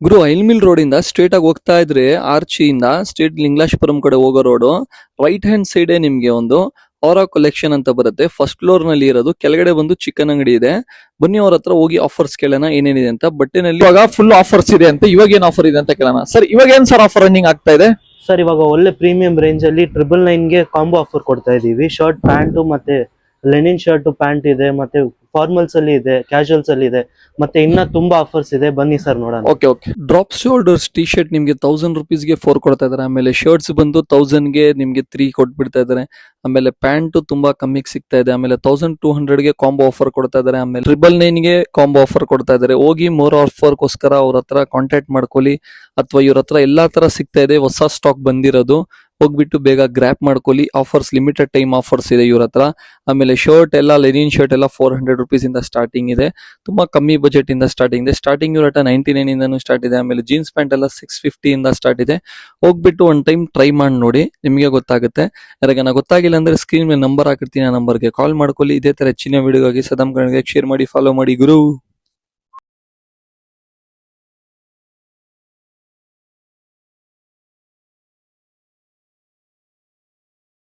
ಗುರು ಐಲ್ಮಿಲ್ road ಇಂದ straight ಆಗಿ ಹೋಗ್ತಾ ಇದ್ರೆ ಆರ್ಚಿಯಿಂದ ಸ್ಟ್ರೇಟ್ ಲಿಂಗ್ಲಾಶ್ಪುರಂ ಕಡೆ ಹೋಗೋ ರೋಡ್ ರೈಟ್ ಹ್ಯಾಂಡ್ ಸೈಡ್ ನಿಮ್ಗೆ ಒಂದು ಔರಾ ಕಲೆಕ್ಷನ್ ಅಂತ ಬರುತ್ತೆ. ಫಸ್ಟ್ ಫ್ಲೋರ್ ನಲ್ಲಿ ಇರೋದು, ಕೆಳಗಡೆ ಬಂದು ಚಿಕನ್ ಅಂಗಡಿ ಇದೆ. ಬನ್ನಿ ಅವ್ರ ಹತ್ರ ಹೋಗಿ ಆಫರ್ಸ್ ಕೇಳೋಣ ಏನೇನಿದೆ ಅಂತ. ಬಟ್ಟೆನಲ್ಲಿ ಇವಾಗ ಫುಲ್ ಆಫರ್ಸ್ ಇದೆ ಅಂತ, ಇವಾಗ ಏನ್ ಆಫರ್ ಇದೆ ಅಂತ ಕೇಳೋಣ. ಸರ್ ಇವಾಗ ಏನ್ ಸರ್ ಆಫರ್ ರನ್ನಿಂಗ್ ಆಗ್ತಾ ಇದೆ? ಸರ್ ಇವಾಗ ಒಳ್ಳೆ ಪ್ರೀಮಿಯಂ ರೇಂಜ್ ಅಲ್ಲಿ 999 ಗೆ ಕಾಂಬೋ ಆಫರ್ ಕೊಡ್ತಾ ಇದೀವಿ. ಶರ್ಟ್ ಪ್ಯಾಂಟ್ ಮತ್ತೆ ಲೆನಿನ್ ಶರ್ಟ್ ಪ್ಯಾಂಟ್ ಇದೆ, ಮತ್ತೆ ಫಾರ್ಮಲ್ಸ್ ಅಲ್ಲಿ ಇದೆ, ಕ್ಯಾಶುವಲ್ಸ್ ಅಲ್ಲಿ ಇದೆ, ಮತ್ತೆ ಇನ್ನ ತುಂಬಾ ಆಫರ್ಸ್ ಇದೆ. ಬನ್ನಿ ಸರ್ ನೋಡೋಣ. Okay okay. Drop shoulders T shirt ನಿಮ್ಗೆ 1000 ರುಪೀಸ್ಗೆ 4 ಕೊಡ್ತಾ ಇದಾರೆ. ಆಮೇಲೆ ಶರ್ಟ್ಸ್ ಬಂದು 1000 ಗೆ ನಿಮ್ಗೆ 3 ಕೊಟ್ಬಿಡ್ತಾ ಇದಾರೆ. ಆಮೇಲೆ ಪ್ಯಾಂಟ್ ತುಂಬಾ ಕಮ್ಮಿಗೆ ಸಿಗ್ತಾ ಇದೆ. ಆಮೇಲೆ 1200 ಗೆ ಕಾಂಬೋ ಆಫರ್ ಕೊಡ್ತಾ ಇದಾರೆ. ಆಮೇಲೆ 999 ಗೆ ಕಾಂಬೋ ಆಫರ್ ಕೊಡ್ತಾ ಇದಾರೆ. ಹೋಗಿ ಮೋರ್ ಆಫರ್ ಗೋಸ್ಕರ ಅವ್ರ ಹತ್ರ ಕಾಂಟ್ಯಾಕ್ಟ್ ಮಾಡ್ಕೊಳ್ಳಿ, ಅಥವಾ ಇವ್ರ ಹತ್ರ ಎಲ್ಲಾ ತರ ಸಿಗ್ತಾ ಇದೆ. ಹೊಸ ಸ್ಟಾಕ್ ಬಂದಿರೋದು, ಹೋಗ್ಬಿಟ್ಟು ಬೇಗ ಗ್ರ್ಯಾಪ್ ಮಾಡ್ಕೊಳ್ಳಿ. ಆಫರ್ಸ್ ಲಿಮಿಟೆಡ್ ಟೈಮ್ ಆಫರ್ಸ್ ಇದೆ ಇವ್ರ ಹತ್ರ. ಆಮೇಲೆ ಶರ್ಟ್ ಎಲ್ಲ ಲೆನಿನ್ ಶರ್ಟ್ ಎಲ್ಲ 400 ರುಪೀಸ್ ಇಂದ ಸ್ಟಾರ್ಟಿಂಗ್ ಇದೆ. ತುಂಬಾ ಕಮ್ಮಿ ಬಜೆಟ್ ಇಂದ ಸ್ಟಾರ್ಟಿಂಗ್ ಇದೆ. ಸ್ಟಾರ್ಟಿಂಗ್ ಇವ್ರ ಹತ್ರ 99 ಇಂದನೂ ಸ್ಟಾರ್ಟ್ ಇದೆ. ಆಮೇಲೆ ಜೀನ್ಸ್ ಪ್ಯಾಂಟ್ ಎಲ್ಲ 650 ಇಂದ ಸ್ಟಾರ್ಟ್ ಇದೆ. ಹೋಗ್ಬಿಟ್ಟು ಒಂದ್ ಟೈಮ್ ಟ್ರೈ ಮಾಡಿ ನೋಡಿ, ನಿಮಗೆ ಗೊತ್ತಾಗುತ್ತೆ. ಯಾರಿಗಾನ ಗೊತ್ತಾಗಿಲ್ಲ ಅಂದ್ರೆ ಸ್ಕ್ರೀನ್ ಮೇಲೆ ನಂಬರ್ ಹಾಕಿರ್ತೀನಿ, ಆ ನಂಬರ್ಗೆ ಕಾಲ್ ಮಾಡ್ಕೊಳ್ಳಿ. ಇದೇ ತರ ಹೆಚ್ಚಿನ ವಿಡಿಯೋಗಾಗಿ ಸದಮ್ ಕನ್ನಡ ಶೇರ್ ಮಾಡಿ, ಫಾಲೋ ಮಾಡಿ ಗುರು.